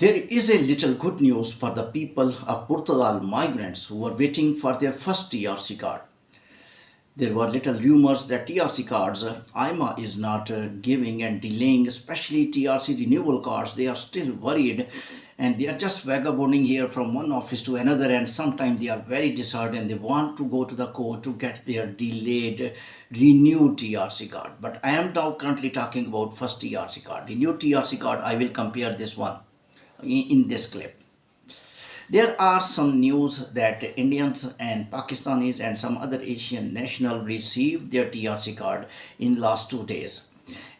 There is a little good news for the people of Portugal migrants who are waiting for their first TRC card. There were little rumors that TRC cards, AIMA is not giving and delaying, especially TRC renewal cards. They are still worried and they are just vagabonding here from one office to another, and sometimes they are very disheartened and they want to go to the court to get their delayed renewed TRC card. But I am now currently talking about first TRC card. Renewed TRC card, I will compare this one in this clip. There are some news that Indians and Pakistanis and some other Asian national received their TRC card in last 2 days.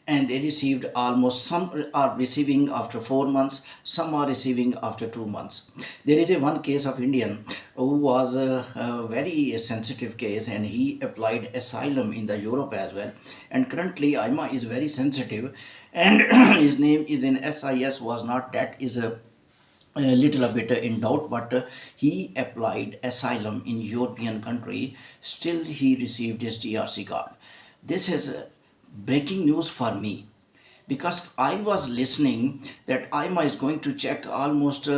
And they received almost, some are receiving after 4 months, some are receiving after 2 months. There is a one case of Indian who was a very sensitive case, and he applied asylum in the Europe as well. And currently AIMA is very sensitive, and his name is in SIS was not, that is a little bit in doubt, but he applied asylum in European country. Still he received his TRC card. This is breaking news for me, because I was listening that IMA is going to check almost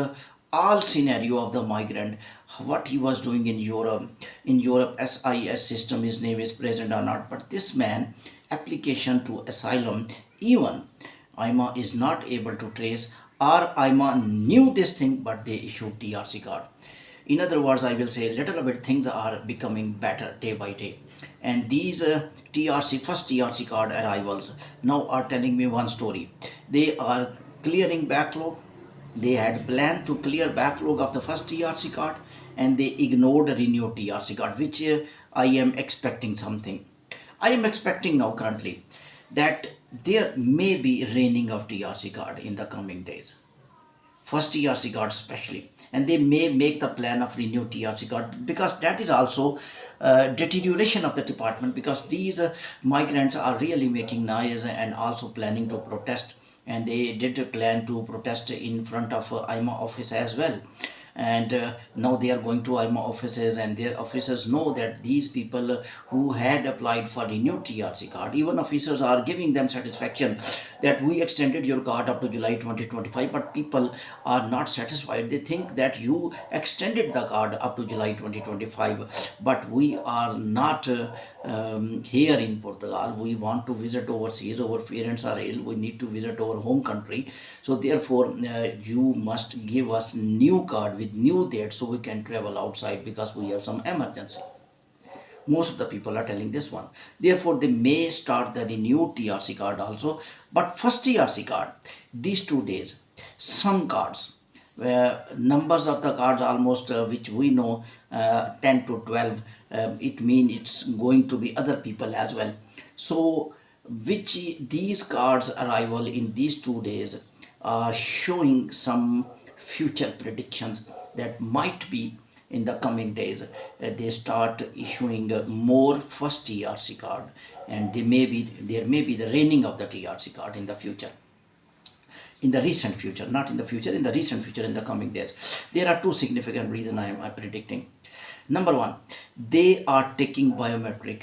all scenario of the migrant, what he was doing in Europe. In Europe SIS system, his name is present or not, but this man application to asylum, even IMA is not able to trace, or IMA knew this thing but they issued TRC card. In other words, I will say little bit things are becoming better day by day. And these first TRC card arrivals now are telling me one story. They are clearing backlog. They had planned to clear backlog of the first TRC card, and they ignored a renewed TRC card, which I am expecting something. I am expecting now currently that there may be raining of TRC card in the coming days. First TRC card especially, and they may make the plan of renewed TRC card, because that is also deterioration of the department, because these migrants are really making noise and also planning to protest, and they did plan to protest in front of IMA office as well. And now they are going to IMA offices, and their officers know that these people who had applied for the new TRC card, even officers are giving them satisfaction that we extended your card up to July 2025, but people are not satisfied. They think that you extended the card up to July 2025, but we are not here in Portugal. We want to visit overseas. Our parents are ill. We need to visit our home country. So therefore, you must give us new card with new date so we can travel outside, because we have some emergency. Most of the people are telling this one. Therefore, they may start the renewed TRC card also. But first TRC card, these 2 days, some cards, where numbers of the cards almost which we know 10 to 12, it means it's going to be other people as well. So which these cards arrival in these 2 days are showing some future predictions that might be in the coming days. They start issuing more first TRC card, and there may be the raining of the TRC card in the future, in the recent future, not in the future, in the recent future, in the coming days. There are two significant reasons I am predicting. Number one, they are taking biometric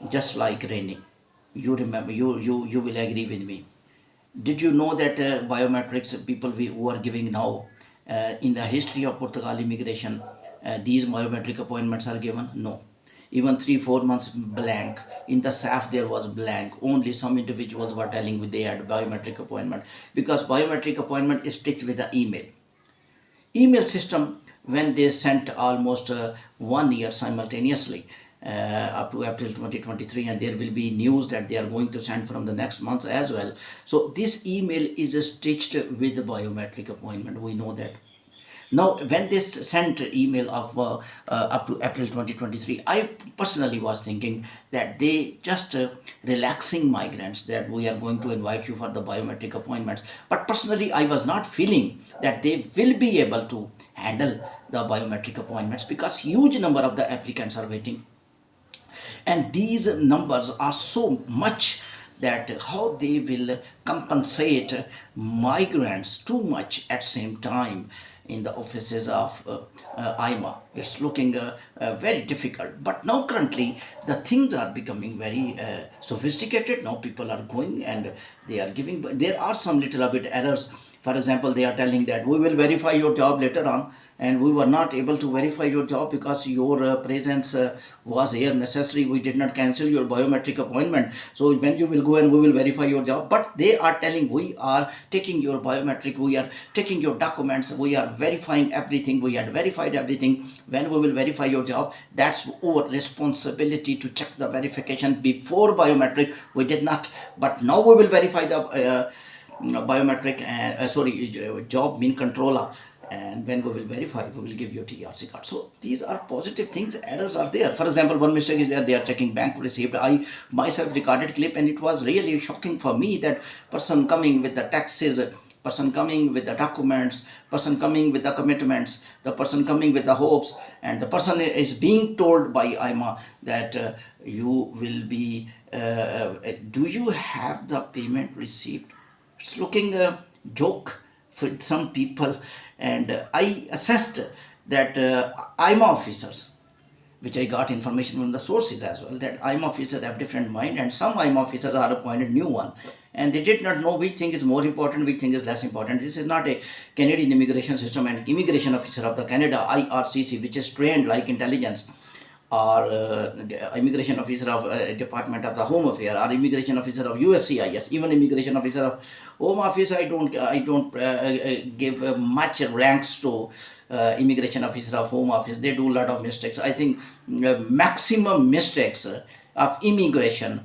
just like raining. You remember, you will agree with me. Did you know that biometrics people who are giving now in the history of Portugal immigration, these biometric appointments are given? No. Even 3-4 months blank. In the SAF there was blank. Only some individuals were telling me they had biometric appointment, because biometric appointment is stitched with the email system. When they sent almost 1 year simultaneously, up to April 2023, and there will be news that they are going to send from the next month as well. So this email is stitched with the biometric appointment. We know that. Now, when they sent email of up to April 2023, I personally was thinking that they just relaxing migrants, that we are going to invite you for the biometric appointments. But personally, I was not feeling that they will be able to handle the biometric appointments, because huge number of the applicants are waiting. And these numbers are so much that how they will compensate migrants too much at same time in the offices of AIMA. It's looking very difficult. But now currently the things are becoming very sophisticated. Now people are going and they are giving. There are some little bit errors For example, they are telling that we will verify your job later on, and we were not able to verify your job because your presence was here necessary. We did not cancel your biometric appointment. So when you will go and we will verify your job. But they are telling we are taking your biometric, we are taking your documents, we are verifying everything, we had verified everything. When we will verify your job, that's our responsibility to check the verification before biometric. We did not, but now we will verify the biometric and job mean controller, and when we will verify, we will give you TRC card. So these are positive things. Errors are there. For example, one mistake is there, they are checking bank receipt. I myself recorded clip, and it was really shocking for me that person coming with the taxes, person coming with the documents, person coming with the commitments, the person coming with the hopes, and the person is being told by AIMA that you will be do you have the payment receipt? It's looking a joke for some people. And I assessed that AIMA officers, which I got information from the sources as well, that AIMA officers have different mind, and some AIMA officers are appointed new one, and they did not know which thing is more important, which thing is less important. This is not a Canadian immigration system, and immigration officer of the Canada IRCC, which is trained like intelligence, or immigration officer of Department of the Home Affairs, or immigration officer of USCIS, even immigration officer of Home Office. I don't give much ranks to immigration officer of Home Office. They do a lot of mistakes. I think maximum mistakes of immigration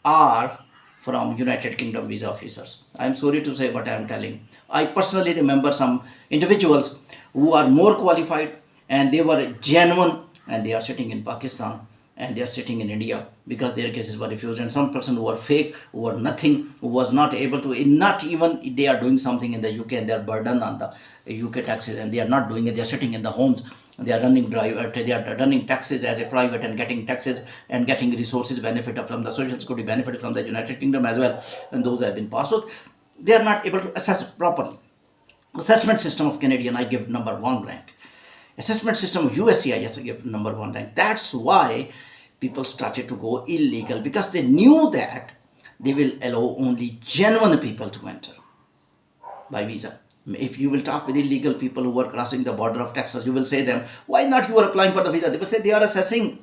are from United Kingdom visa officers. I'm sorry to say, but I'm telling. I personally remember some individuals who are more qualified, and they were genuine, and they are sitting in Pakistan, and they are sitting in India because their cases were refused. And some person who were fake, who were nothing, who was not able to, not even they are doing something in the UK, and they are burdened on the UK taxes, and they are not doing it. They are sitting in the homes. They are running they are running taxes as a private, and getting taxes and getting resources benefit from the social security benefit from the United Kingdom as well, and those have been passed. So they are not able to assess it properly. Assessment system of Canadian, I give number 1 rank. Assessment system of USCIS, I give number 1 rank. That's why people started to go illegal, because they knew that they will allow only genuine people to enter by visa. If you will talk with illegal people who are crossing the border of Texas, you will say them, why not you are applying for the visa? They will say they are assessing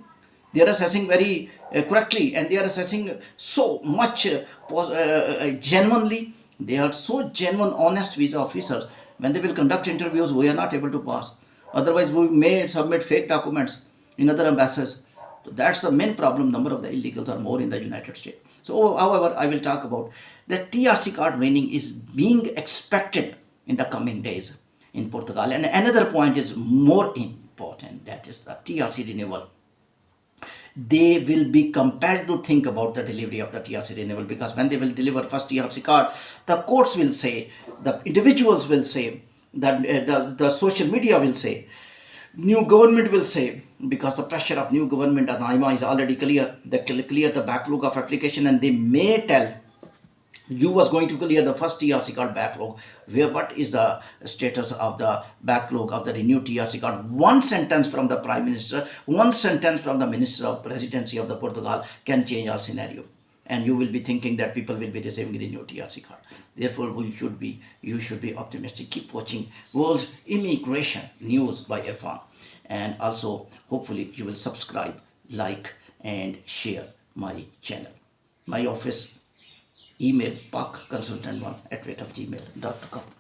very correctly, and they are assessing so much genuinely. They are so genuine, honest visa officers. When they will conduct interviews, we are not able to pass. Otherwise, we may submit fake documents in other embassies. So that's the main problem. Number of the illegals are more in the United States. So, however, I will talk about the TRC card renewing is being expected in the coming days in Portugal. And another point is more important, that is the TRC renewal. They will be compelled to think about the delivery of the TRC renewal, because when they will deliver first TRC card, the courts will say, the individuals will say, that the social media will say, new government will say, because the pressure of new government and AIMA is already clear. They clear the backlog of application, and they may tell you was going to clear the first TRC card backlog. What is the status of the backlog of the renewed TRC card? One sentence from the Prime Minister, one sentence from the Minister of Residency of the Portugal can change all scenario. And you will be thinking that people will be receiving renewed TRC card. Therefore, you should be optimistic. Keep watching World Immigration News by Irfan. And also, hopefully, you will subscribe, like, and share my channel. My office email, parkconsultant1@gmail.com. Thank you.